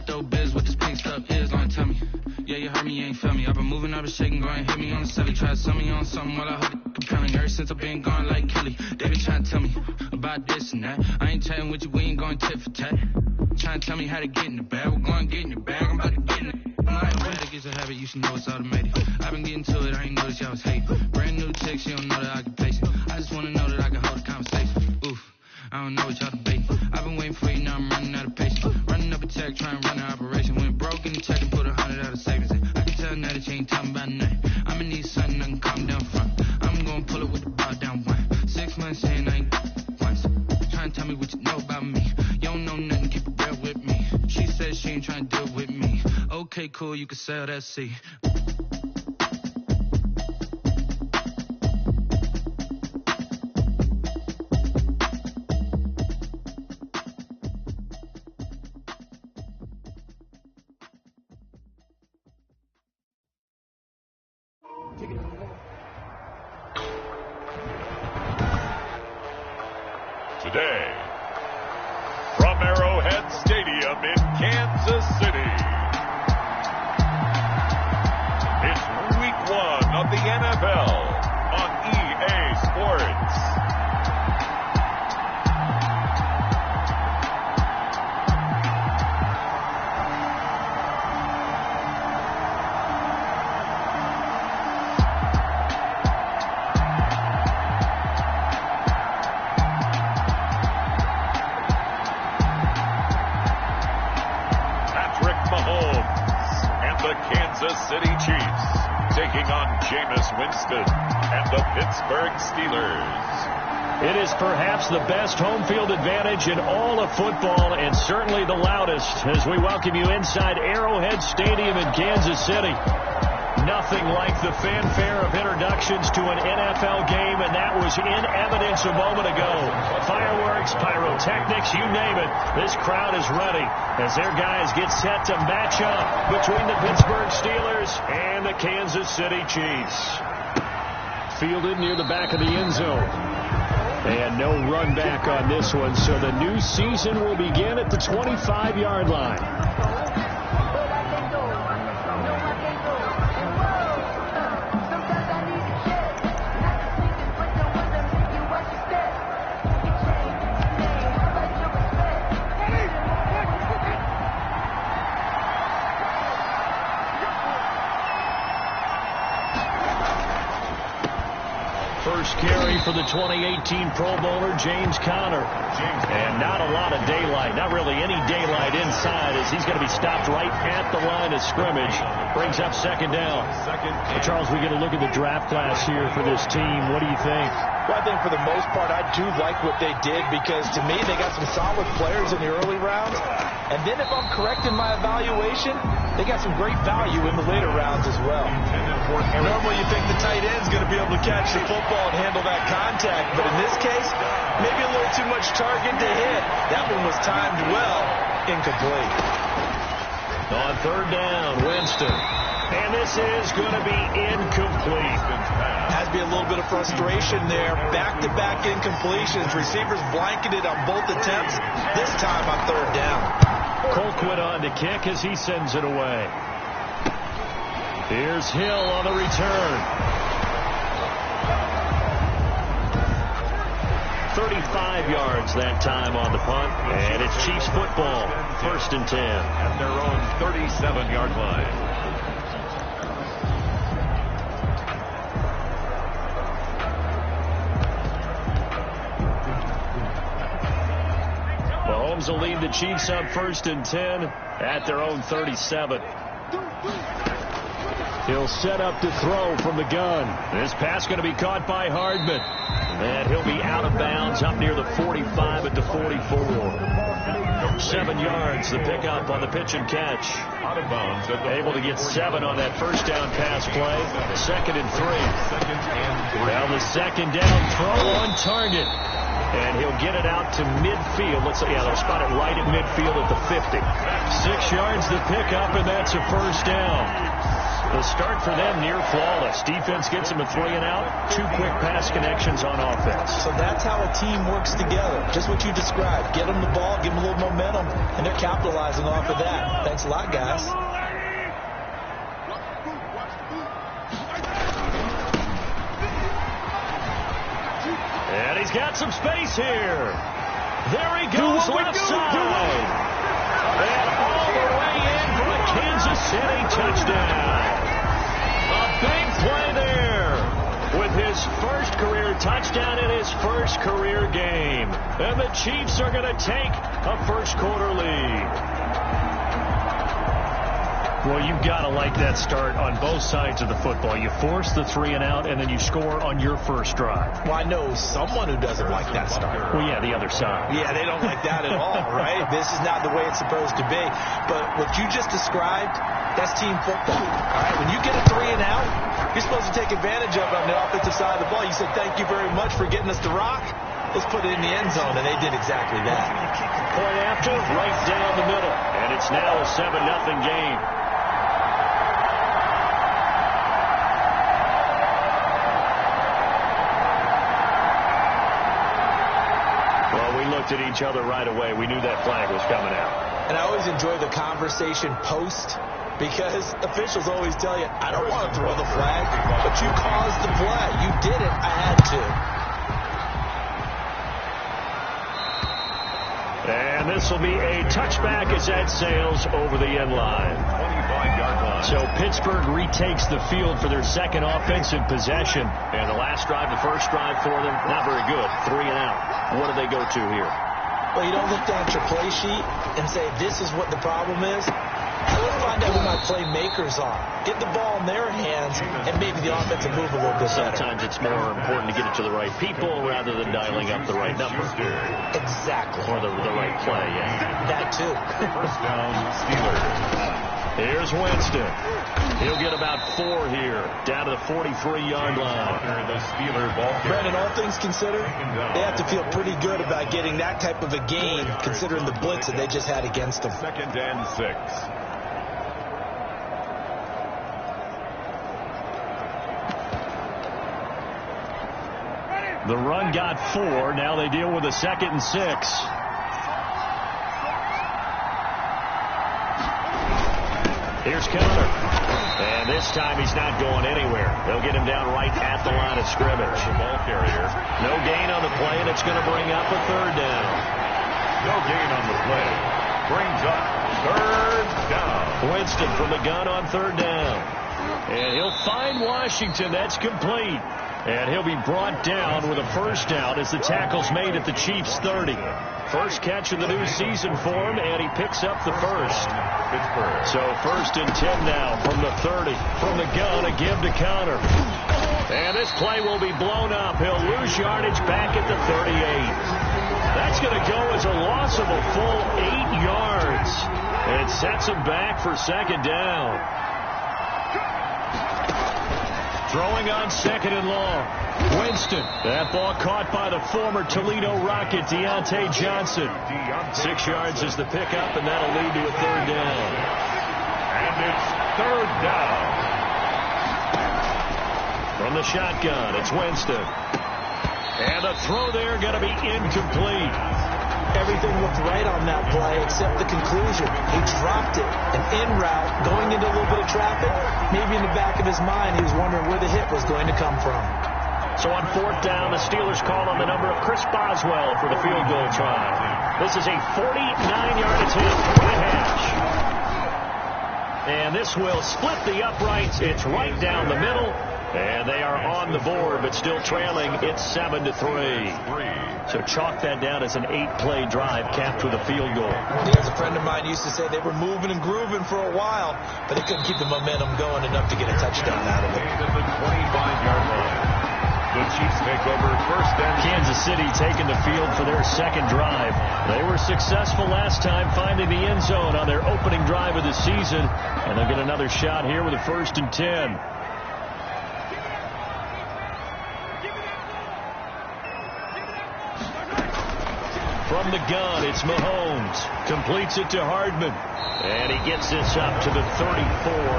Klepto biz, what this pink stuff is, don't tell me. Yeah, you heard me, you ain't feel me. I've been moving, I've been shaking, go and hit me on the celly. Try to sell me on something while I hold it compelling. Ever since I've been gone like Kelly, they been trying to tell me about this and that. I ain't chatting with you, we ain't going tit for tat. Trying to tell me how to get in the bag, we're going to get in your bag, I'm about to get in it. My think it's a habit, you should know it's automated. I've been getting to it, I ain't noticed y'all was hating. Brand new text, you don't know that I can place it. I just wanna know that I can hold a conversation. Oof, I don't know what y'all debating. I've been waiting for you, now I'm running out of patience. Running up a check, trying to run an operation. Went broke in the check and put 100 out of savings in. I can tell now that you ain't talking about nothing. I'ma need something I can calm down front. I'm gonna pull it with the bow down one. 6 months saying I ain't once. Trying to tell me what you know about me. You don't know nothing, keep it real with me. She said she ain't trying to deal with me. Okay, cool, you can sell that seat. Today, from Arrowhead Stadium in Kansas City, it's Week 1 of the NFL on EA Sports. Kansas City Chiefs taking on Jameis Winston and the Pittsburgh Steelers. It is perhaps the best home field advantage in all of football and certainly the loudest as we welcome you inside Arrowhead Stadium in Kansas City. Nothing like the fanfare of introductions to an NFL game, and that was in evidence a moment ago. Fireworks, pyrotechnics, you name it. This crowd is ready as their guys get set to match up between the Pittsburgh Steelers and the Kansas City Chiefs. Fielded near the back of the end zone. And no run back on this one, so the new season will begin at the 25-yard line. First carry for the 2018 Pro Bowler, James Conner. And not a lot of daylight, not really any daylight inside as he's going to be stopped right at the line of scrimmage. Brings up second down. Charles, we get a look at the draft class here for this team. What do you think? Well, I think for the most part, I do like what they did because, to me, they got some solid players in the early rounds. And then if I'm correct in my evaluation, they got some great value in the later rounds as well. Normally you think the tight end's going to be able to catch the football and handle that contact, but in this case, maybe a little too much target to hit. That one was timed well, incomplete. On third down, Winston. And this is going to be incomplete. Has to be a little bit of frustration there. Back-to-back incompletions. Receivers blanketed on both attempts. This time on third down. Colquitt on to kick as he sends it away. Here's Hill on the return. 35 yards that time on the punt. And it's Chiefs football. First and 10. At their own 37-yard line. Mahomes will lead the Chiefs up first and 10 at their own 37. He'll set up to throw from the gun. This pass going to be caught by Hardman. And he'll be out of bounds up near the 45 at the 44. 7 yards, the pickup on the pitch and catch. Out of bounds. Able to get 7 on that first down pass play. Second and 3. Well, the second down throw on target. And he'll get it out to midfield. They'll spot it right at midfield at the 50. 6 yards the pickup, and that's a first down. The start for them near flawless. Defense gets them a 3-and-out. 2 quick pass connections on offense. So that's how a team works together. Just what you described. Get them the ball, give them a little momentum, and they're capitalizing off of that. Thanks a lot, guys. And he's got some space here. There he goes, left side. And all the way in for a Kansas City touchdown. A big play there with his first career touchdown in his first career game. And the Chiefs are going to take a first quarter lead. Well, you've got to like that start on both sides of the football. You force the 3-and-out, and then you score on your first drive. Well, I know someone who doesn't like that start. Well, yeah, the other side. Yeah, they don't like that at all, right? This is not the way it's supposed to be. But what you just described, that's team football. All right, when you get a 3-and-out, you're supposed to take advantage of it on the offensive side of the ball. You said, thank you very much for getting us the rock. Let's put it in the end zone, and they did exactly that. Point after, right down the middle. And it's now a 7-0 game. At each other right away. We knew that flag was coming out. And I always enjoy the conversation post, because officials always tell you, I don't want to throw the flag, but you caused the play. You did it. I had to. And this will be a touchback as that sails over the end line. 25-yard line. So Pittsburgh retakes the field for their second offensive possession. And the last drive, the first drive for them, not very good. 3-and-out. What do they go to here? Well, you don't look down at your play sheet and say, this is what the problem is. I would find out who my playmakers are. Get the ball in their hands, and maybe the offense will move a little bit better. Sometimes it's more important to get it to the right people rather than dialing up the right number. Exactly. Or the right play, yeah. That, too. First down, Steelers. Here's Winston. He'll get about 4 here, down to the 43-yard line. Brandon, all things considered, they have to feel pretty good about getting that type of a gain, considering the blitz that they just had against them. 2nd and 6. The run got 4. Now they deal with a 2nd and 6. Here's Conner. And this time he's not going anywhere. They'll get him down right at the line of scrimmage. The ball carrier. No gain on the play, and it's going to bring up a 3rd down. No gain on the play. Brings up 3rd down. Winston from the gun on 3rd down. And he'll find Washington. That's complete. And he'll be brought down with a first down as the tackle's made at the Chiefs' 30. First catch of the new season for him, and he picks up the first. Pittsburgh. So 1st and 10 now from the 30. From the gun, a give to Conner. And this play will be blown up. He'll lose yardage back at the 38. That's going to go as a loss of a full 8 yards. And it sets him back for 2nd down. Throwing on 2nd and long. Winston. That ball caught by the former Toledo Rocket, Deontay Johnson. 6 yards is the pickup, and that'll lead to a 3rd down. And it's 3rd down. From the shotgun, it's Winston. And a throw there going to be incomplete. Everything looked right on that play except the conclusion. He dropped it. An in route, going into a little bit of traffic. Maybe in the back of his mind, he was wondering where the hit was going to come from. So on 4th down, the Steelers call on the number of Chris Boswell for the field goal try. This is a 49-yard attempt from the hash. And this will split the uprights. It's right down the middle. And they are on the board, but still trailing. It's 7-3. So chalk that down as an 8-play drive capped with a field goal. Yeah, as a friend of mine used to say, they were moving and grooving for a while, but they couldn't keep the momentum going enough to get a touchdown out of it. At the 25-yard line. The Chiefs take over 1st and Kansas City taking the field for their 2nd drive. They were successful last time finding the end zone on their opening drive of the season, and they'll get another shot here with a 1st and 10. From the gun, it's Mahomes. Completes it to Hardman. And he gets this up to the 34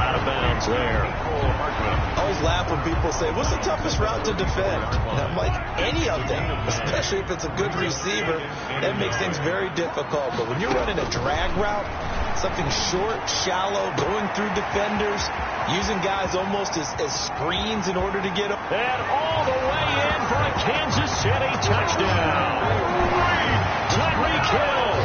out of bounds there. I always laugh when people say, what's the toughest route to defend? And I'm like, any of them, especially if it's a good receiver, that makes things very difficult. But when you're running a drag route, something short, shallow, going through defenders, using guys almost as screens in order to get them. And all the way in for a Kansas City touchdown. Tyreek Hill,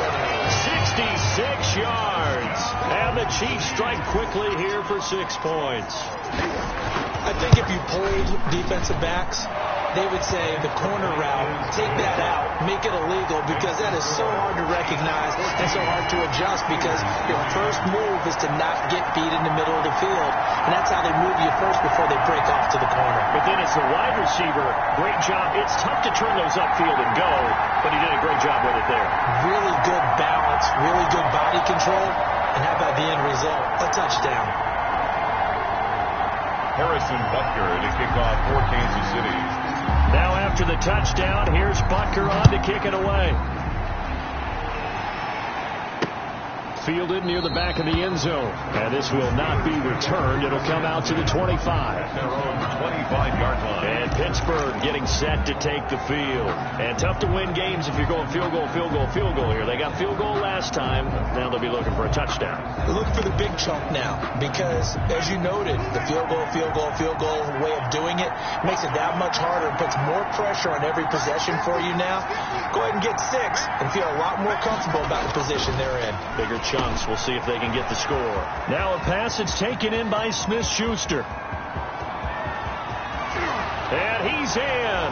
66 yards. And the Chiefs strike quickly here for 6 points. I think if you polled defensive backs, they would say the corner route, take that out, make it illegal, because that is so hard to recognize and so hard to adjust, because your first move is to not get beat in the middle of the field, and that's how they move you first before they break off to the corner. But then it's the wide receiver. Great job. It's tough to turn those upfield and go, but he did a great job with it there. Really good balance, really good body control, and how about the end result? A touchdown. Harrison Butker to kick off for Kansas City. Now after the touchdown, here's Butker on to kick it away. Fielded near the back of the end zone. And this will not be returned. It'll come out to the 25. Their own 25-yard line. And Pittsburgh getting set to take the field. And tough to win games if you're going field goal, field goal, field goal here. They got field goal last time. Now they'll be looking for a touchdown. Look for the big chunk now, because as you noted, the field goal way of doing it makes it that much harder and puts more pressure on every possession for you now. Go ahead and get 6 and feel a lot more comfortable about the position they're in. Bigger chunks. We'll see if they can get the score. Now a pass that's taken in by Smith-Schuster. And he's in.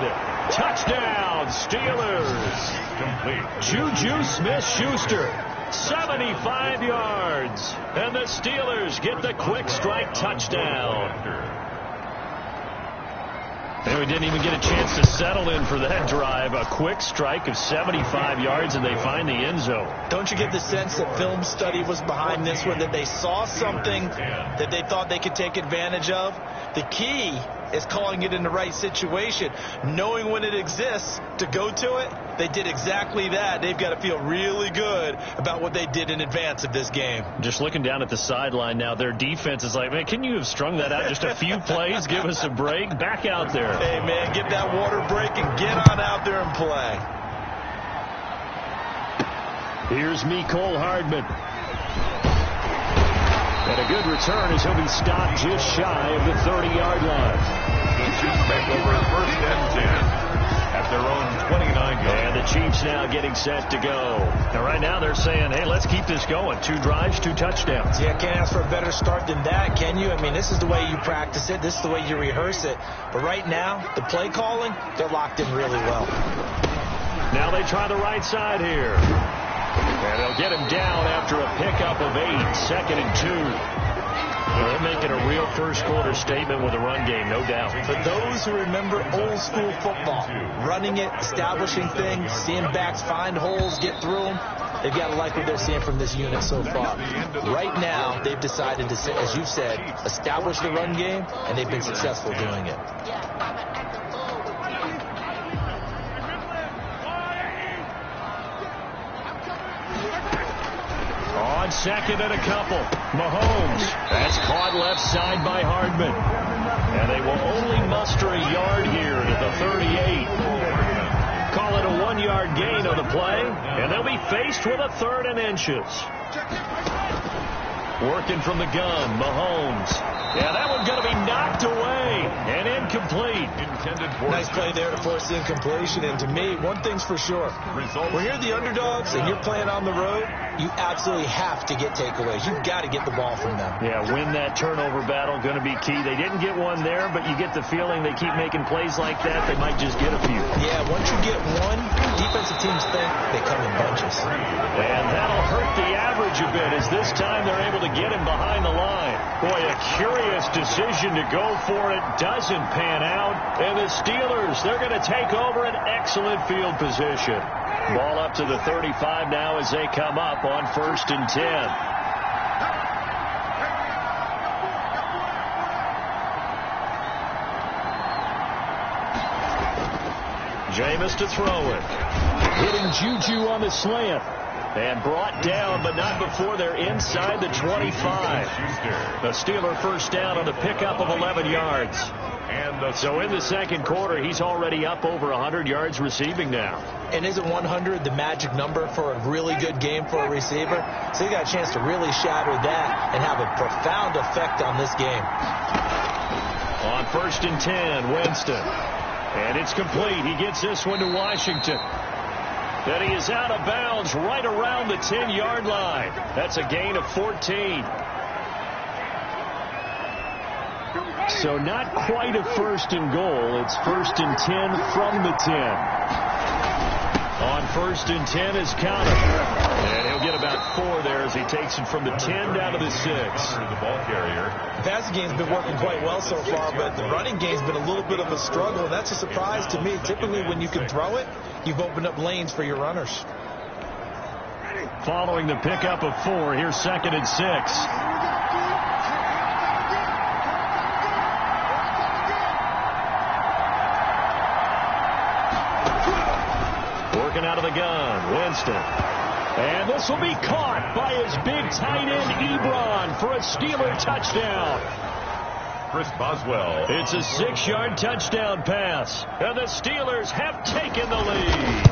Touchdown, Steelers. Complete. Juju Smith-Schuster, 75 yards. And the Steelers get the quick strike touchdown. And we didn't even get a chance to settle in for that drive. A quick strike of 75 yards, and they find the end zone. Don't you get the sense that film study was behind this one, that they saw something that they thought they could take advantage of? The key is calling it in the right situation, knowing when it exists to go to it. They did exactly that. They've got to feel really good about what they did in advance of this game. Just looking down at the sideline now, their defense is like, man, can you have strung that out just a few plays? Give us a break. Back out there. Hey, man, get that water break and get on out there and play. Here's Mecole Hardman. And a good return as he'll be stopped just shy of the 30-yard line. The Chiefs make over first and 10 at their own 29 yards. And the Chiefs now getting set to go. Now, right now they're saying, hey, let's keep this going. 2 drives, 2 touchdowns. Yeah, can't ask for a better start than that, can you? I mean, this is the way you practice it. This is the way you rehearse it. But right now, the play calling, they're locked in really well. Now they try the right side here. And they'll get him down after a pickup of 8, 2nd and 2. They're making a real first-quarter statement with a run game, no doubt. For those who remember old-school football, running it, establishing things, seeing backs find holes, get through them, they've got to like what they're seeing from this unit so far. Right now, they've decided to, as you said, establish the run game, and they've been successful doing it. On 2nd and a couple, Mahomes. That's caught left side by Hardman. And they will only muster a yard here to the 38. Call it a 1-yard gain on the play, and they'll be faced with a 3rd and inches. Working from the gun, Mahomes. Yeah, that one's going to be knocked away and incomplete. Nice play there to force the incompletion. And to me, one thing's for sure. When you're the underdogs and you're playing on the road, you absolutely have to get takeaways. You've got to get the ball from them. Yeah, win that turnover battle, going to be key. They didn't get one there, but you get the feeling they keep making plays like that, they might just get a few. Yeah, once you get one, defensive teams think they come in bunches. And that'll hurt the average a bit, as this time they're able to get him behind the line. Boy, a curious decision to go for it. Doesn't pan out. And the Steelers, they're going to take over an excellent field position. Ball up to the 35 now as they come up on 1st and 10. Jameis to throw it. Hitting Juju on the slant. And brought down, but not before they're inside the 25. The Steeler first down on the pickup of 11 yards. So in the second quarter, he's already up over 100 yards receiving now. And isn't 100 the magic number for a really good game for a receiver? So he got a chance to really shatter that and have a profound effect on this game. On 1st and 10, Winston. And it's complete. He gets this one to Washington. Then he is out of bounds right around the 10-yard line. That's a gain of 14. So not quite a 1st and goal. It's 1st and 10 from the 10. On 1st and 10 is Conner. And he'll get about 4 there as he takes it from the 10 down to the 6. The ball carrier. The passing game's been working quite well so far, but the running game's been a little bit of a struggle, and that's a surprise to me. Typically, when you can throw it, you've opened up lanes for your runners. Following the pickup of 4, here's 2nd and 6. Working out of the gun, Winston. And this will be caught by his big tight end, Ebron, for a Steeler touchdown. Chris Boswell. It's a 6-yard touchdown pass, and the Steelers have taken the lead.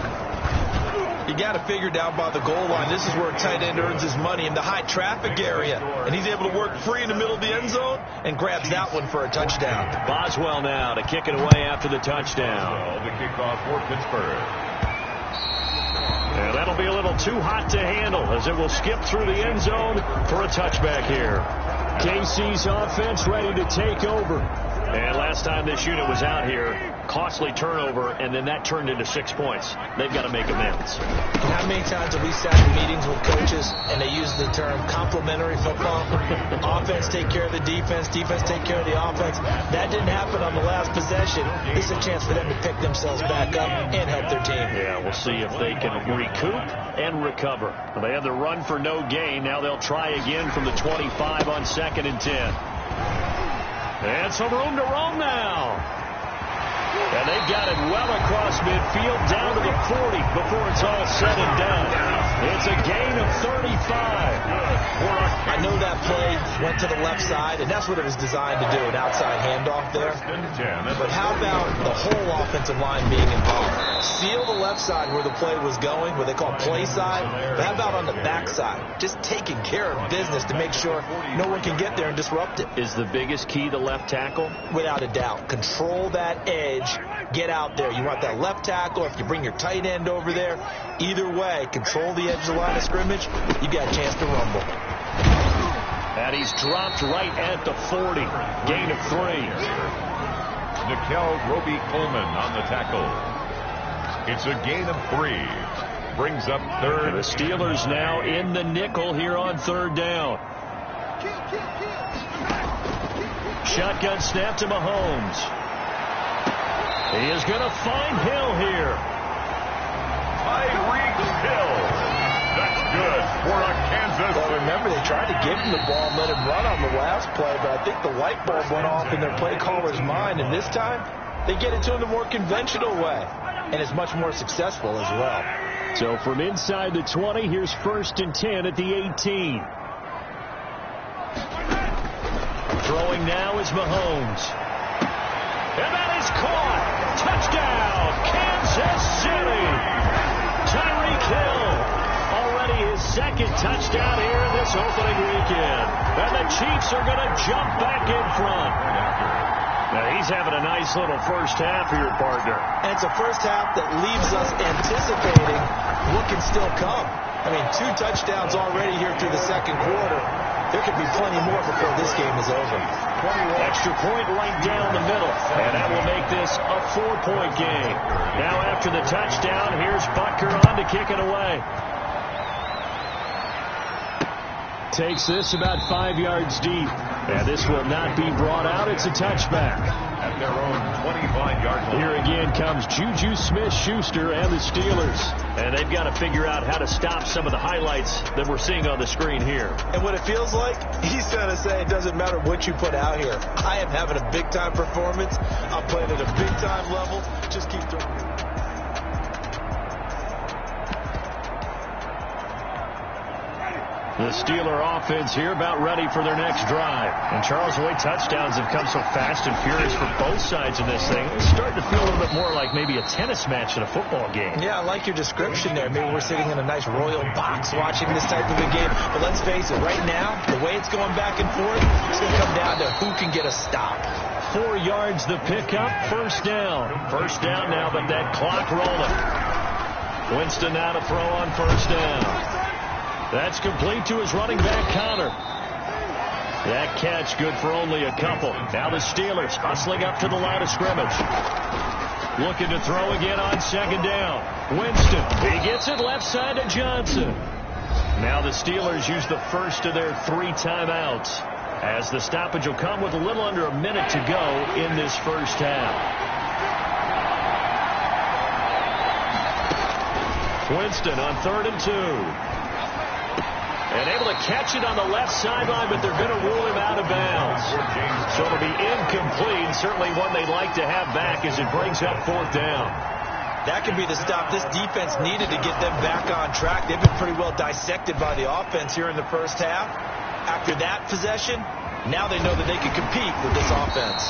You got to figure down by the goal line. This is where a tight end earns his money in the high traffic area. And he's able to work free in the middle of the end zone and grabs that one for a touchdown. Boswell now to kick it away after the touchdown. The kickoff for Pittsburgh. And that'll be a little too hot to handle as it will skip through the end zone for a touchback here. KC's offense ready to take over. And last time this unit was out here, costly turnover, and then that turned into 6 points. They've got to make amends. And how many times have we sat in meetings with coaches and they use the term complementary football? Offense take care of the defense, defense take care of the offense. That didn't happen on the last possession. This is a chance for them to pick themselves back up and help their team. Yeah, we'll see if they can recoup and recover. They had the run for no gain. Now they'll try again from the 25 on 2nd and 10. And some room to roam now. And they got it well across midfield down to the 40 before it's all said and done. It's a gain of 35. I know that play went to the left side, and that's what it was designed to do, an outside handoff there. But how about the whole offensive line being involved? Seal the left side where the play was going, what they call play side. But how about on the back side? Just taking care of business to make sure no one can get there and disrupt it. Is the biggest key the left tackle? Without a doubt. Control that edge. Get out there. You want that left tackle. If you bring your tight end over there, either way, control the edge of the line of scrimmage. You got a chance to rumble. And he's dropped right at the 40. Gain of 3. Nikel Roby-Coleman on the tackle. It's a gain of 3. Brings up 3rd. And the Steelers now in the nickel here on 3rd down. Shotgun snap to Mahomes. He is going to find Hill here. Tyreek Hill. That's good for a Kansas. Well, remember, they tried to give him the ball and let him run on the last play, but I think the light bulb went off in their play caller's mind, and this time they get it to him the more conventional way, and it's much more successful as well. So from inside the 20, here's 1st and 10 at the 18. Throwing now is Mahomes. And that is caught. Touchdown, Kansas City. Tyreek Hill. Already his 2nd touchdown here in this opening weekend. And the Chiefs are going to jump back in front. Now he's having a nice little first half here, partner. And it's a first half that leaves us anticipating what can still come. I mean, 2 touchdowns already here through the second quarter. There could be plenty more before this game is over. Extra point right down the middle. And that will make this a 4-point game. Now after the touchdown, here's Butker on to kick it away. Takes this about 5 yards deep. And this will not be brought out. It's a touchback. At their own 25-yard line. Here again comes Juju Smith-Schuster and the Steelers. And they've got to figure out how to stop some of the highlights that we're seeing on the screen here. And what it feels like, he's going to say it doesn't matter what you put out here. I am having a big-time performance. I'm playing at a big-time level. Just keep doing it. The Steeler offense here about ready for their next drive. And Charles, the way touchdowns have come so fast and furious for both sides in this thing, it's starting to feel a little bit more like maybe a tennis match in a football game. Yeah, I like your description there. Maybe we're sitting in a nice royal box watching this type of a game. But let's face it, right now, the way it's going back and forth, it's going to come down to who can get a stop. 4 yards the pickup, first down. First down now, but that clock rolling. Winston now to throw on first down. That's complete to his running back, Connor. That catch good for only a couple. Now the Steelers hustling up to the line of scrimmage. Looking to throw again on second down. Winston, he gets it left side to Johnson. Now the Steelers use the first of their 3 timeouts, as the stoppage will come with a little under a minute to go in this first half. Winston on 3rd and 2. And able to catch it on the left sideline, but they're going to rule him out of bounds. So it'll be incomplete. Certainly one they'd like to have back as it brings up 4th down. That could be the stop this defense needed to get them back on track. They've been pretty well dissected by the offense here in the first half. After that possession, now they know that they can compete with this offense.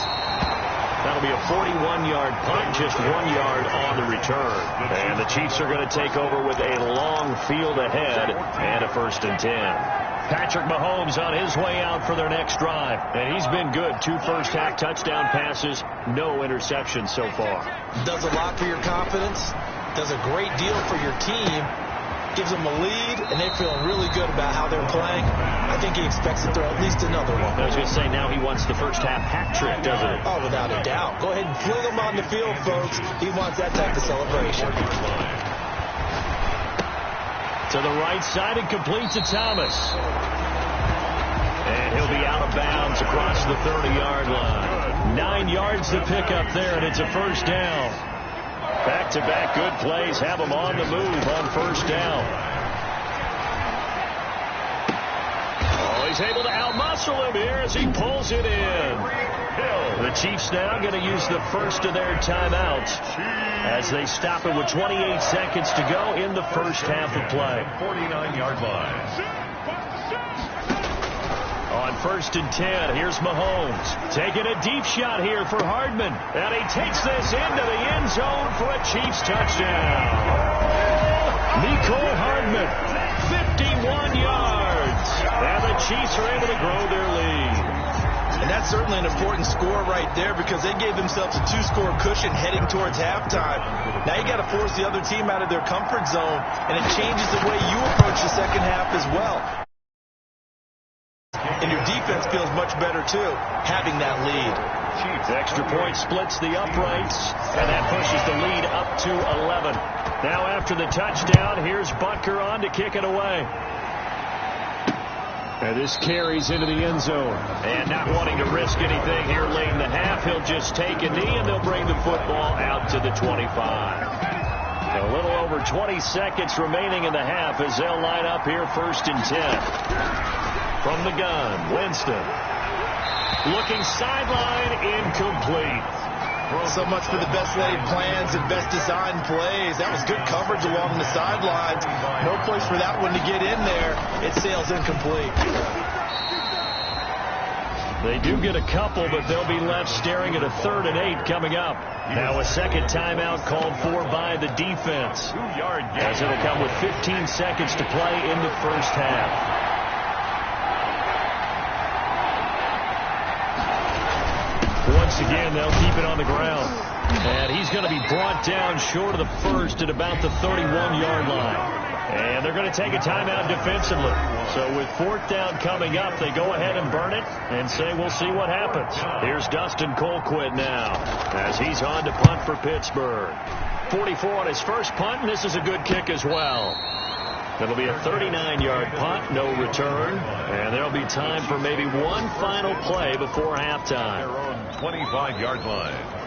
That'll be a 41-yard punt, just 1 yard on the return. And the Chiefs are going to take over with a long field ahead and a 1st and 10. Patrick Mahomes on his way out for their next drive. And he's been good. 2 first-half touchdown passes, no interceptions so far. Does a lot for your confidence, does a great deal for your team, gives them a lead, and they're feeling really good about how they're playing. I think he expects to throw at least another one. I was going to say, now he wants the first half hat trick, doesn't he? Oh, without a doubt. Go ahead and fling him on the field, folks. He wants that type of celebration. To the right side and complete to Thomas. And he'll be out of bounds across the 30-yard line. 9 yards to pick up there, and it's a first down. Back-to-back good plays have him on the move on first down. Oh, he's able to outmuscle him here as he pulls it in. The Chiefs now going to use the first of their timeouts as they stop it with 28 seconds to go in the first half of play. 49-yard line. On 1st and 10, here's Mahomes. Taking a deep shot here for Hardman. And he takes this into the end zone for a Chiefs touchdown. Mecole Hardman, 51 yards. And the Chiefs are able to grow their lead. And that's certainly an important score right there because they gave themselves a 2-score cushion heading towards halftime. Now you got to force the other team out of their comfort zone, and it changes the way you approach the second half as well. And your defense feels much better, too, having that lead. Chiefs extra point splits the uprights, and that pushes the lead up to 11. Now after the touchdown, here's Butker on to kick it away. And this carries into the end zone. And not wanting to risk anything here late in the half, he'll just take a knee, and they'll bring the football out to the 25. A little over 20 seconds remaining in the half as they'll line up here 1st and 10. From the gun, Winston. Looking sideline, incomplete. So much for the best laid plans and best designed plays. That was good coverage along the sidelines. No place for that one to get in there. It sails incomplete. They do get a couple, but they'll be left staring at a 3rd and 8 coming up. Now a second timeout called for by the defense, as it'll come with 15 seconds to play in the first half. Once again, they'll keep it on the ground. And he's going to be brought down short of the first at about the 31-yard line. And they're going to take a timeout defensively. So with 4th down coming up, they go ahead and burn it and say we'll see what happens. Here's Dustin Colquitt now as he's on to punt for Pittsburgh. 44 on his first punt, and this is a good kick as well. It'll be a 39-yard punt, no return, and there'll be time for maybe one final play before halftime. Their own 25-yard line.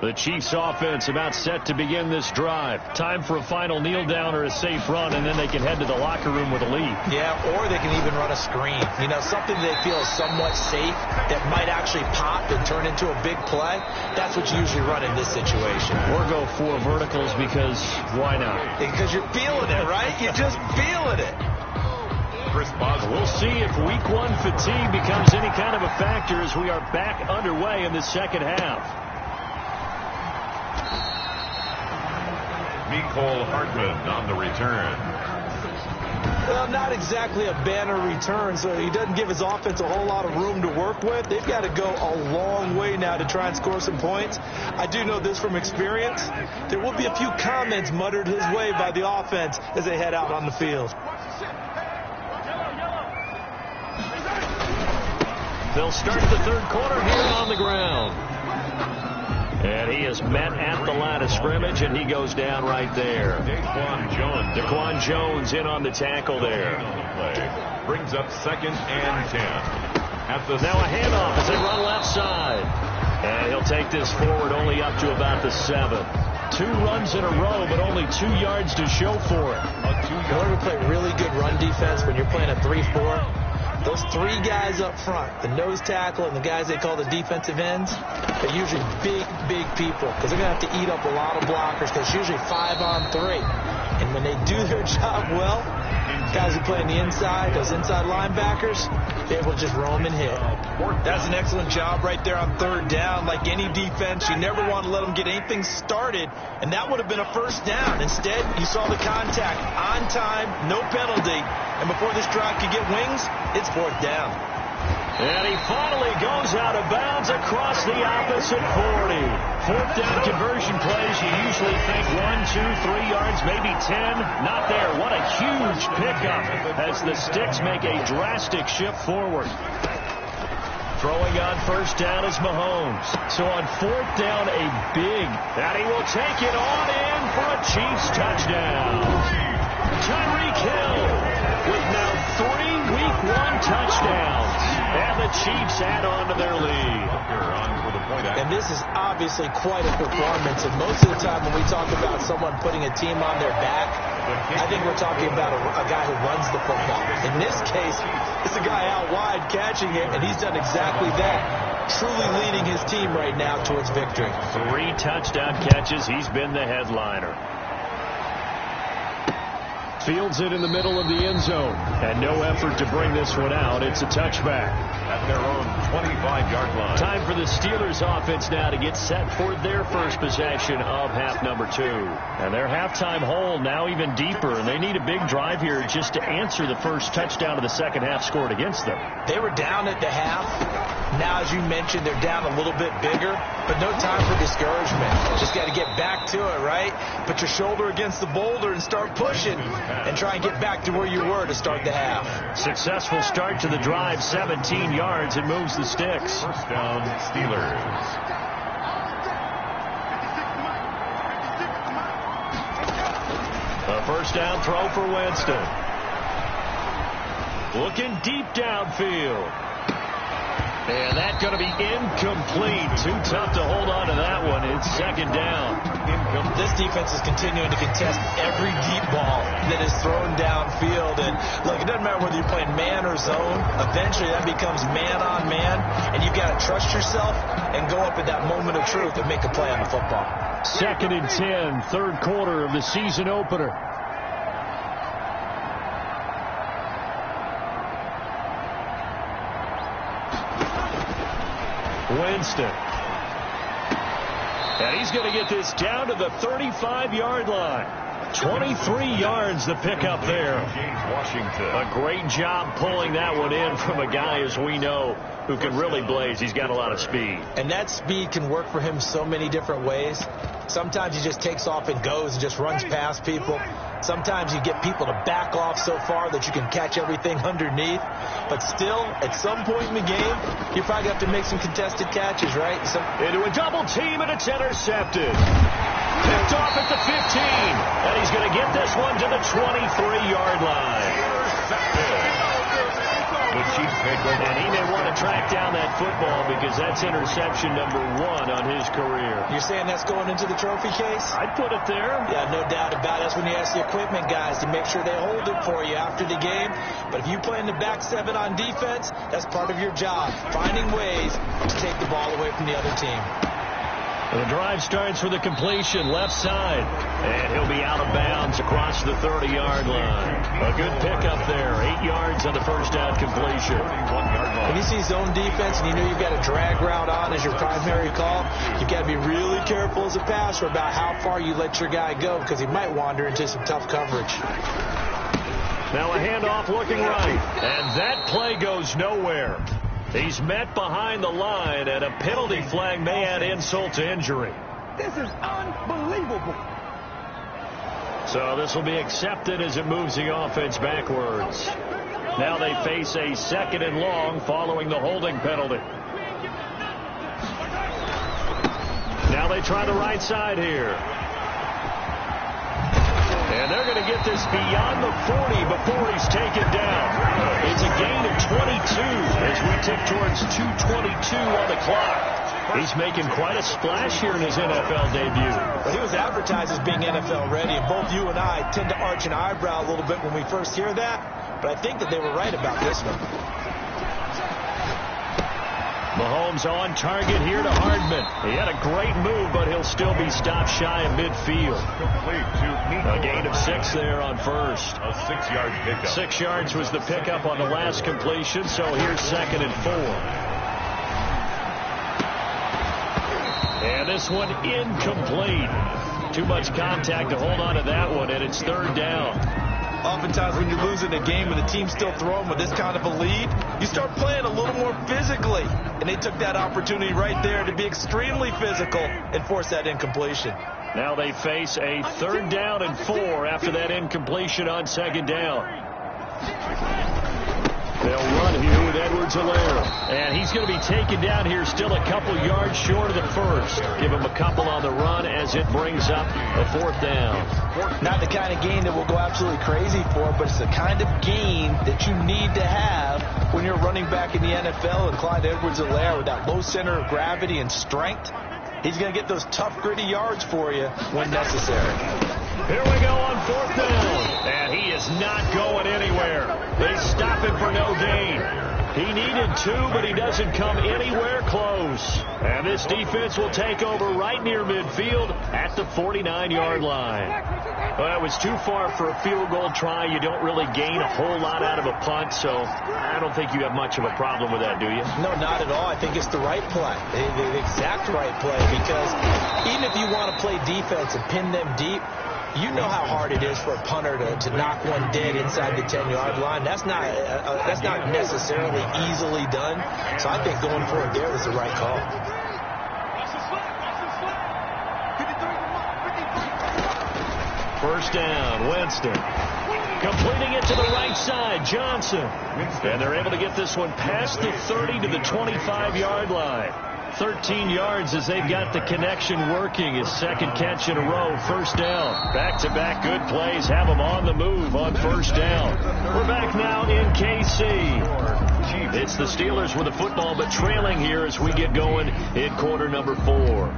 The Chiefs offense about set to begin this drive. Time for a final kneel down or a safe run, and then they can head to the locker room with a lead. Yeah, or they can even run a screen. You know, something they feel is somewhat safe that might actually pop and turn into a big play. That's what you usually run in this situation. Or go 4 verticals because why not? Because you're feeling it, right? You're just feeling it. Chris Boswell. We'll see if week 1 fatigue becomes any kind of a factor as we are back underway in the second half. Mecole Hardman on the return. Well, not exactly a banner return, so he doesn't give his offense a whole lot of room to work with. They've got to go a long way now to try and score some points. I do know this from experience. There will be a few comments muttered his way by the offense as they head out on the field. They'll start the third quarter here on the ground. And he is met at the line of scrimmage, and he goes down right there. Daquan Jones in on the tackle there. Brings up 2nd and 10. Now a handoff as they run left side. And he'll take this forward only up to about the 7. 2 runs in a row, but only 2 yards to show for it. In order to play really good run defense when you're playing a 3-4, those 3 guys up front, the nose tackle and the guys they call the defensive ends, they're usually big people because they're going to have to eat up a lot of blockers because it's usually 5-on-3. And when they do their job well, guys who play on the inside, those inside linebackers, they're able to just roam and hit. That's an excellent job right there on 3rd down. Like any defense, you never want to let them get anything started, and that would have been a 1st down. Instead, you saw the contact on time, no penalty, and before this drive could get wings, it's 4th down. And he finally goes out of bounds across the opposite 40. 4th down conversion plays, you usually think 1, 2, 3 yards, maybe 10. Not there. What a huge pickup as the Sticks make a drastic shift forward. Throwing on 1st down is Mahomes. So on 4th down, a big, and he will take it on in for a Chiefs touchdown. Tyreek Hill with now 3 Week 1 touchdowns. And the Chiefs add on to their lead. And this is obviously quite a performance. And most of the time when we talk about someone putting a team on their back, I think we're talking about a guy who runs the football. In this case, it's a guy out wide catching it, and he's done exactly that. Truly leading his team right now towards victory. 3 touchdown catches. He's been the headliner. Fields it in the middle of the end zone. And no effort to bring this one out. It's a touchback. At their own 25-yard line. Time for the Steelers offense now to get set for their first possession of half number 2. And their halftime hole now even deeper. And they need a big drive here just to answer the first touchdown of the second half scored against them. They were down at the half. Now, as you mentioned, they're down a little bit bigger. But no time for discouragement. Just got to get back to it, right? Put your shoulder against the boulder and start pushing. And try and get back to where you were to start the half. Successful start to the drive, 17 yards. It moves the Sticks. 1st down, Steelers. A 1st down throw for Winston. Looking deep downfield. And that's going to be incomplete. Too tough to hold on to that one. It's 2nd down. This defense is continuing to contest every deep ball that is thrown downfield. And look, it doesn't matter whether you're playing man or zone. Eventually that becomes man on man. And you've got to trust yourself and go up at that moment of truth and make a play on the football. 2nd and 10, 3rd quarter of the season opener. Winston. And he's going to get this down to the 35-yard line. 23 yards the pickup there. James Washington. A great job pulling that one in from a guy, as we know, who can really blaze. He's got a lot of speed. And that speed can work for him so many different ways. Sometimes he just takes off and goes and just runs past people. Sometimes you get people to back off so far that you can catch everything underneath. But still, at some point in the game, you probably have to make some contested catches, right? Into a double team, and it's intercepted. Picked off at the 15. And he's going to get this one to the 23-yard line. The Chiefs take over. And he may want to track down that football because that's interception number 1 on his career. You're saying that's going into the trophy case? I'd put it there. Yeah, no doubt about it. That's when you ask the equipment guys to make sure they hold it for you after the game. But if you play in the back 7 on defense, that's part of your job, finding ways to take the ball away from the other team. The drive starts with a completion left side. And he'll be out of bounds across the 30-yard line. A good pickup there. 8 yards on the first down completion. When you see zone defense and you know you've got a drag route on as your primary call, you've got to be really careful as a passer about how far you let your guy go because he might wander into some tough coverage. Now a handoff looking right. And that play goes nowhere. He's met behind the line, and a penalty flag may add insult to injury. This is unbelievable. So this will be accepted as it moves the offense backwards. Now they face a 2nd and long following the holding penalty. Now they try the right side here. And they're going to get this beyond the 40 before he's taken down. It's a gain of 22 as we tick towards 2:22 on the clock. He's making quite a splash here in his NFL debut. Well, he was advertised as being NFL ready, and both you and I tend to arch an eyebrow a little bit when we first hear that, but I think that they were right about this one. Mahomes on target here to Hardman. He had a great move, but he'll still be stopped shy of midfield. A gain of 6 there on first. A 6-yard pickup. 6 yards was the pickup on the last completion, so here's 2nd and 4. And this one incomplete. Too much contact to hold on to that one, and it's 3rd down. Oftentimes when you're losing a game and the team's still throwing with this kind of a lead, you start playing a little more physically. And they took that opportunity right there to be extremely physical and force that incompletion. Now they face a 3rd down and 4 after that incompletion on 2nd down. They'll run here with Edwards-Helaire. And he's going to be taken down here still a couple yards short of the first. Give him a couple on the run as it brings up a 4th down. Not the kind of gain that we'll go absolutely crazy for, but it's the kind of gain that you need to have when you're running back in the NFL. And Clyde Edwards-Helaire with that low center of gravity and strength, he's going to get those tough, gritty yards for you when necessary. Here we go on 4th down. And he is not going anywhere. They stop him for no gain. He needed 2, but he doesn't come anywhere close. And this defense will take over right near midfield at the 49-yard line. Well, it was too far for a field goal try. You don't really gain a whole lot out of a punt, so I don't think you have much of a problem with that, do you? No, not at all. I think it's the right play, the exact right play, because even if you want to play defense and pin them deep, you know how hard it is for a punter to knock one dead inside the 10-yard line. That's not necessarily easily done. So I think going for it there was the right call. First down, Winston. Completing it to the right side, Johnson. And they're able to get this one past the 30 to the 25-yard line. 13 yards as they've got the connection working. His 2nd catch in a row, 1st down. Back-to-back good plays have them on the move on 1st down. We're back now in KC. It's the Steelers with the football, but trailing here as we get going in quarter number 4.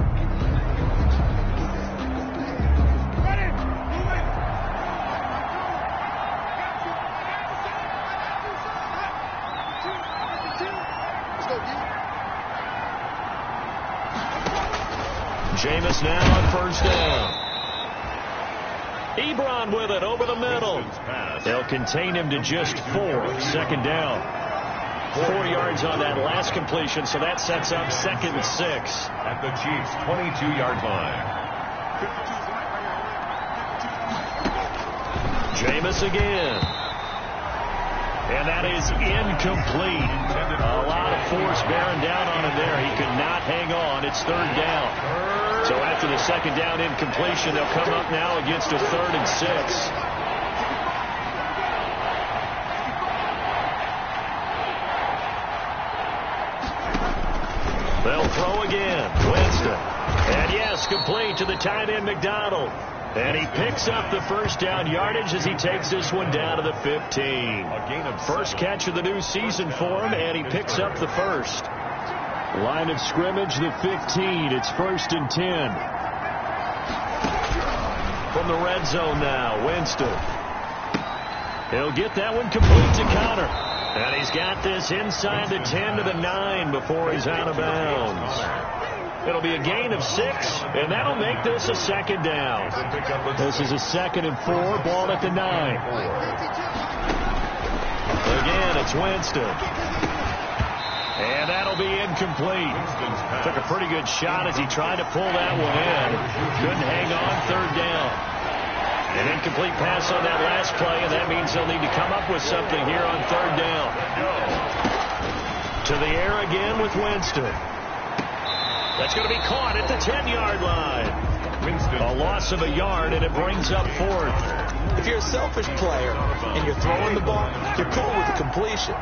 Jameis now on 1st down. Ebron with it over the middle. They'll contain him to just 4. 2nd down. 4 yards on that last completion, so that sets up 2nd and 6. At the Chiefs' 22-yard line. Jameis again. And that is incomplete. A lot of force bearing down on him there. He could not hang on. It's 3rd down. So after the 2nd down incompletion, they'll come up now against a 3rd and 6. They'll throw again. Winston. And yes, complete to the tight end, McDonald. And he picks up the 1st down yardage as he takes this one down to the 15. First catch of the new season for him, and he picks up the 1st. Line of scrimmage, the 15. It's 1st and 10. From the red zone now, Winston. He'll get that one complete to Connor. And he's got this inside the 10 to the 9 before he's out of bounds. It'll be a gain of 6, and that'll make this a second down. This is a 2nd and 4, ball at the 9. Again, it's Winston. And that'll be incomplete. Took a pretty good shot as he tried to pull that one in. Couldn't hang on, 3rd down. An incomplete pass on that last play, and that means they'll need to come up with something here on 3rd down. To the air again with Winston. That's going to be caught at the 10-yard line. A loss of a yard, and it brings up 4th. If you're a selfish player and you're throwing the ball, you're cool with the completion.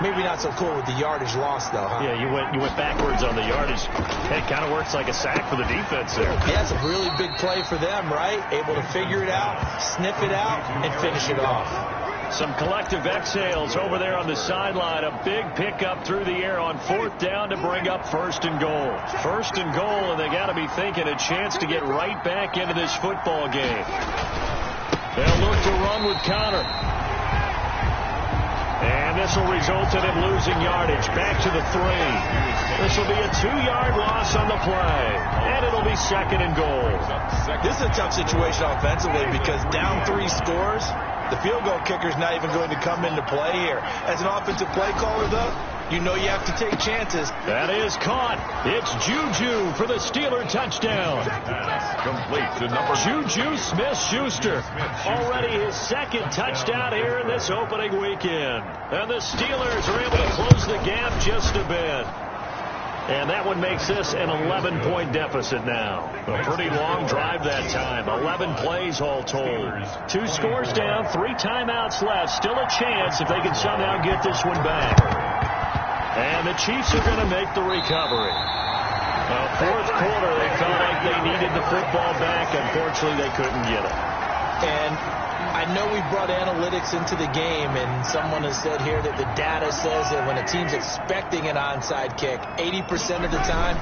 Maybe not so cool with the yardage loss, though, huh? Yeah, you went backwards on the yardage. It kind of works like a sack for the defense there. Yeah, it's a really big play for them, right? Able to figure it out, sniff it out, and finish it off. Some collective exhales over there on the sideline. A big pickup through the air on 4th down to bring up 1st and goal. 1st and goal, and they got to be thinking a chance to get right back into this football game. They'll look to run with Connor. And this will result in him losing yardage. Back to the 3. This will be a 2-yard loss on the play. And it'll be 2nd and goal. This is a tough situation offensively because down 3 scores, the field goal kicker's not even going to come into play here. As an offensive play caller, though, you know you have to take chances. That is caught. It's Juju for the Steeler touchdown. Complete to number Juju Smith-Schuster. Already his 2nd touchdown here in this opening weekend. And the Steelers are able to close the gap just a bit. And that one makes this an 11-point deficit now. A pretty long drive that time. 11 plays all told. 2 scores down, 3 timeouts left. Still a chance if they can somehow get this one back. And the Chiefs are going to make the recovery. 4th quarter, they felt like they needed the football back. Unfortunately, they couldn't get it. And I know we brought analytics into the game, and someone has said here that the data says that when a team's expecting an onside kick, 80% of the time,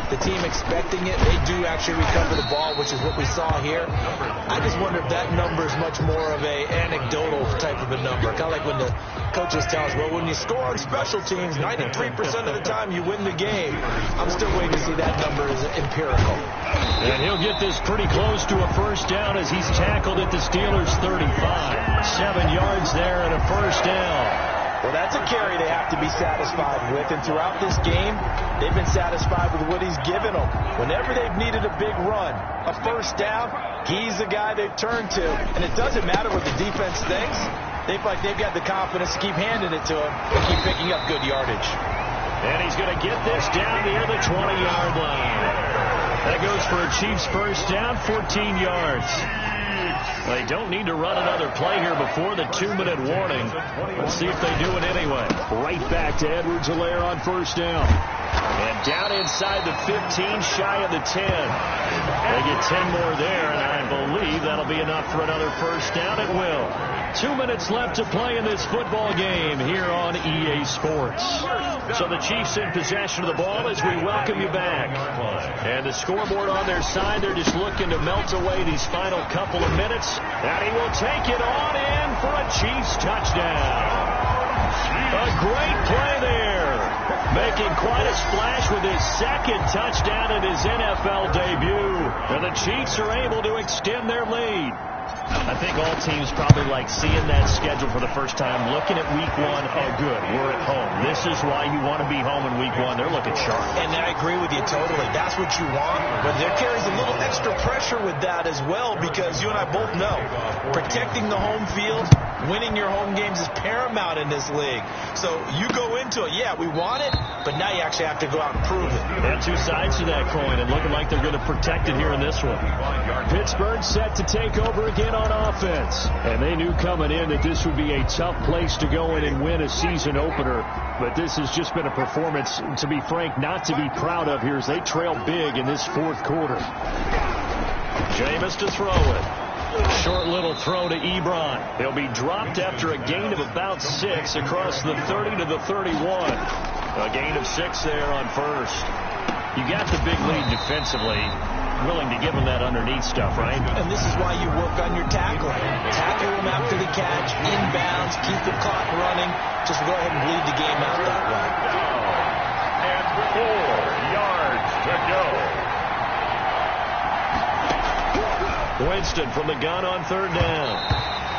the team expecting it, they do actually recover the ball, which is what we saw here. I just wonder if that number is much more of a anecdotal type of a number. Kind of like when the coaches tell us, well, when you score on special teams, 93% of the time you win the game. I'm still waiting to see that number as empirical. And he'll get this pretty close to a 1st down as he's tackled at the Steelers' 35. 7 yards there and a 1st down. Well, that's a carry they have to be satisfied with. And throughout this game, they've been satisfied with what he's given them. Whenever they've needed a big run, a 1st down, he's the guy they've turned to. And it doesn't matter what the defense thinks. They feel like they've got the confidence to keep handing it to him and keep picking up good yardage. And he's going to get this down near the 20-yard line. That goes for a Chiefs 1st down, 14 yards. They don't need to run another play here before the 2-minute warning. Let's see if they do it anyway. Right back to Edwards-Helaire on 1st down. And down inside the 15, shy of the 10. They get 10 more there, and I believe that'll be enough for another 1st down. It will. 2 minutes left to play in this football game here on EA Sports. So the Chiefs in possession of the ball as we welcome you back. And the scoreboard on their side, they're just looking to melt away these final couple of minutes. And he will take it on in for a Chiefs touchdown. A great play there. Making quite a splash with his 2nd touchdown in his NFL debut. And the Chiefs are able to extend their lead. I think all teams probably like seeing that schedule for the first time, looking at week 1, oh good, we're at home. This is why you want to be home in week 1. They're looking sharp. And I agree with you totally. That's what you want. But there carries a little extra pressure with that as well because you and I both know protecting the home field, winning your home games is paramount in this league. So you go into it, yeah, we want it, but now you actually have to go out and prove it. And 2 sides to that coin, and looking like they're going to protect it here in this one. Pittsburgh set to take over again on offense. And they knew coming in that this would be a tough place to go in and win a season opener. But this has just been a performance, to be frank, not to be proud of here as they trail big in this 4th quarter. Jameis to throw it. Short little throw to Ebron. He'll be dropped after a gain of about 6 across the 30 to the 31. A gain of 6 there on 1st. You got the big lead defensively. Willing to give him that underneath stuff, right? And this is why you work on your tackling. Tackle him after the catch, inbounds, keep the clock running. Just go ahead and bleed the game out that way. And 4 yards to go. Winston from the gun on third down.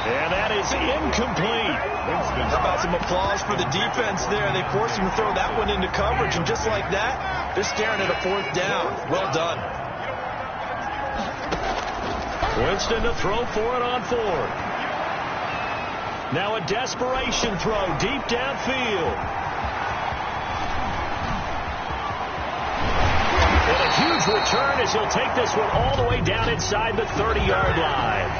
And that is incomplete. How about some applause for the defense there? They forced him to throw that one into coverage, and just like that, they're staring at a fourth down. Well done. Winston to throw for it on fourth. Now a desperation throw deep downfield. And a huge return as he'll take this one all the way down inside the 30-yard line.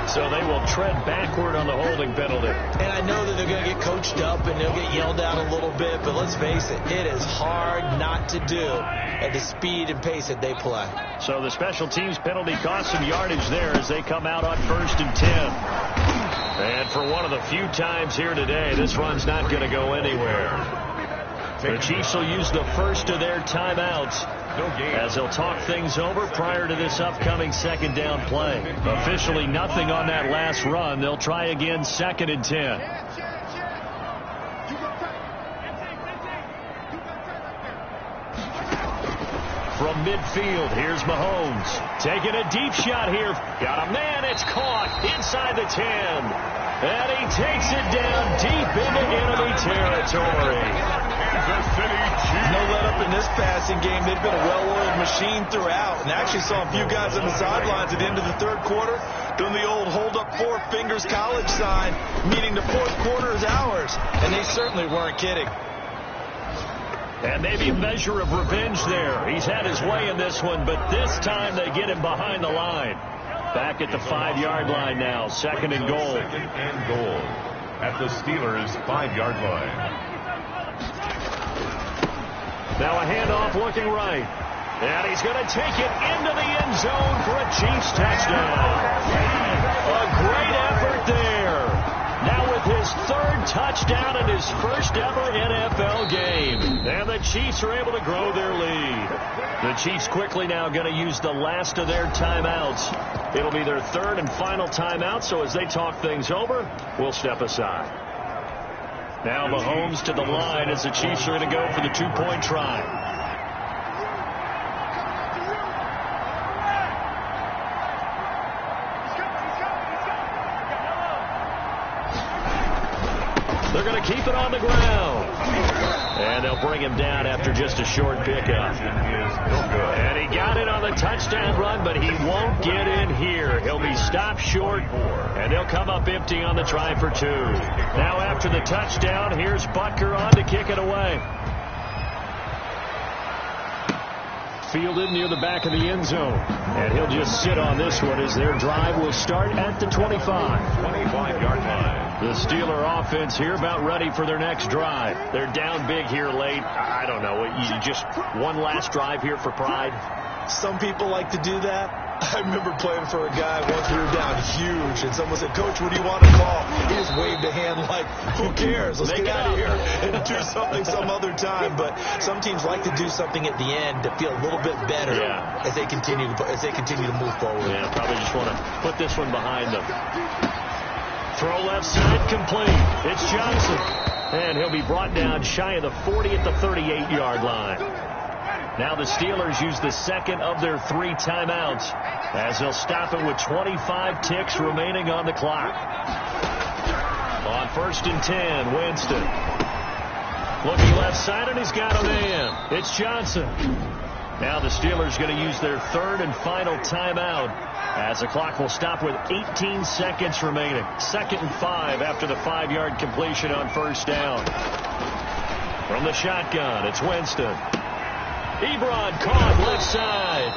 So they will tread backward on the holding penalty. And I know that they're going to get coached up and they'll get yelled at a little bit, but let's face it, it is hard not to do at the speed and pace that they play. So the special teams penalty costs some yardage there as they come out on 1st and 10. And for one of the few times here today, this run's not going to go anywhere. The Chiefs will use the first of their timeouts as they'll talk things over prior to this upcoming second down play. Officially nothing on that last run. They'll try again 2nd and 10. From midfield, here's Mahomes. Taking a deep shot here. Got a man, it's caught inside the 10. And he takes it down deep into enemy territory. No let up in this passing game. They've been a well-oiled machine throughout. And actually saw a few guys on the sidelines at the end of the third quarter doing the old hold up 4 fingers college sign, meaning the fourth quarter is ours. And they certainly weren't kidding. And maybe a measure of revenge there. He's had his way in this one, but this time they get him behind the line. Back at the 5-yard line now. 2nd and goal. 2nd and goal at the Steelers' 5-yard line. Now a handoff looking right. And he's going to take it into the end zone for a Chiefs touchdown. A great effort there. Now with his 3rd touchdown in his first ever NFL game. And the Chiefs are able to grow their lead. The Chiefs quickly now going to use the last of their timeouts. It'll be their 3rd and final timeout, so as they talk things over, we'll step aside. Now Mahomes to the line as the Chiefs are going to go for the 2-point try. They're going to keep it on the ground. And they'll bring him down after just a short pickup. And he got it on the touchdown run, but he won't get in here. He'll be stopped short, and they'll come up empty on the try for 2. Now after the touchdown, here's Butker on to kick it away. Fielded near the back of the end zone. And he'll just sit on this one as their drive will start at the 25. 25-yard line. The Steeler offense here about ready for their next drive. They're down big here late. I don't know. You just one last drive here for pride. Some people like to do that. I remember playing for a guy once we were down huge, and someone said, "Coach, what do you want to call?" He just waved a hand like, "Who cares? Let's get out of here and do something some other time." But some teams like to do something at the end to feel a little bit better as they continue to move forward. Yeah, probably just want to put this one behind them. Throw left side complete. It's Johnson, and he'll be brought down shy of the 40 at the 38-yard line. Now the Steelers use the 2nd of their 3 timeouts as they'll stop it with 25 ticks remaining on the clock. On 1st and 10, Winston. Looking left side, and he's got a man. It's Johnson. Now the Steelers going to use their 3rd and final timeout as the clock will stop with 18 seconds remaining. 2nd and 5 after the 5-yard completion on 1st down. From the shotgun, it's Winston. Ebron caught left side.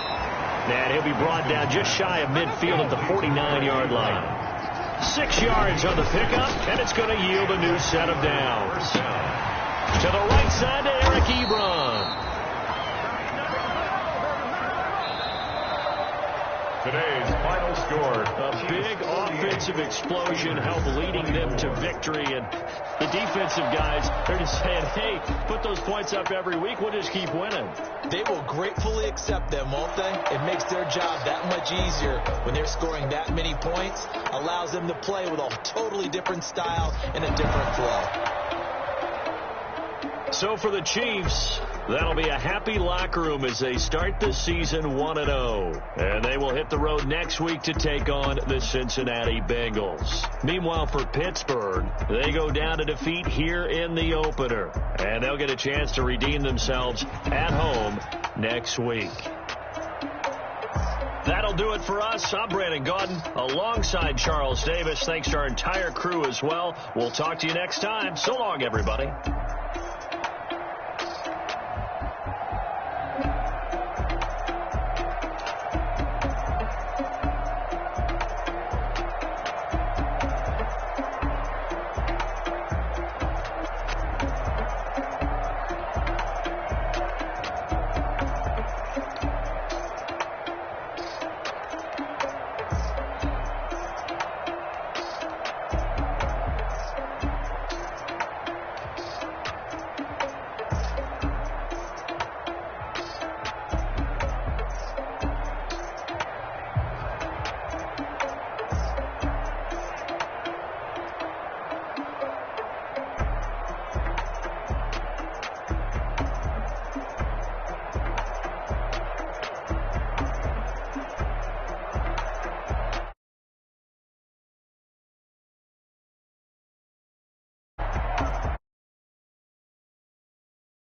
And he'll be brought down just shy of midfield at the 49-yard line. 6 yards on the pickup, and it's going to yield a new set of downs. To the right side to Eric Ebron. Today's final score. A big offensive explosion helped leading them to victory. And the defensive guys, they're just saying, hey, put those points up every week. We'll just keep winning. They will gratefully accept them, won't they? It makes their job that much easier when they're scoring that many points. Allows them to play with a totally different style and a different flow. So for the Chiefs, that'll be a happy locker room as they start the season 1-0. And they will hit the road next week to take on the Cincinnati Bengals. Meanwhile, for Pittsburgh, they go down to defeat here in the opener. And they'll get a chance to redeem themselves at home next week. That'll do it for us. I'm Brandon Gaudin alongside Charles Davis. Thanks to our entire crew as well. We'll talk to you next time. So long, everybody.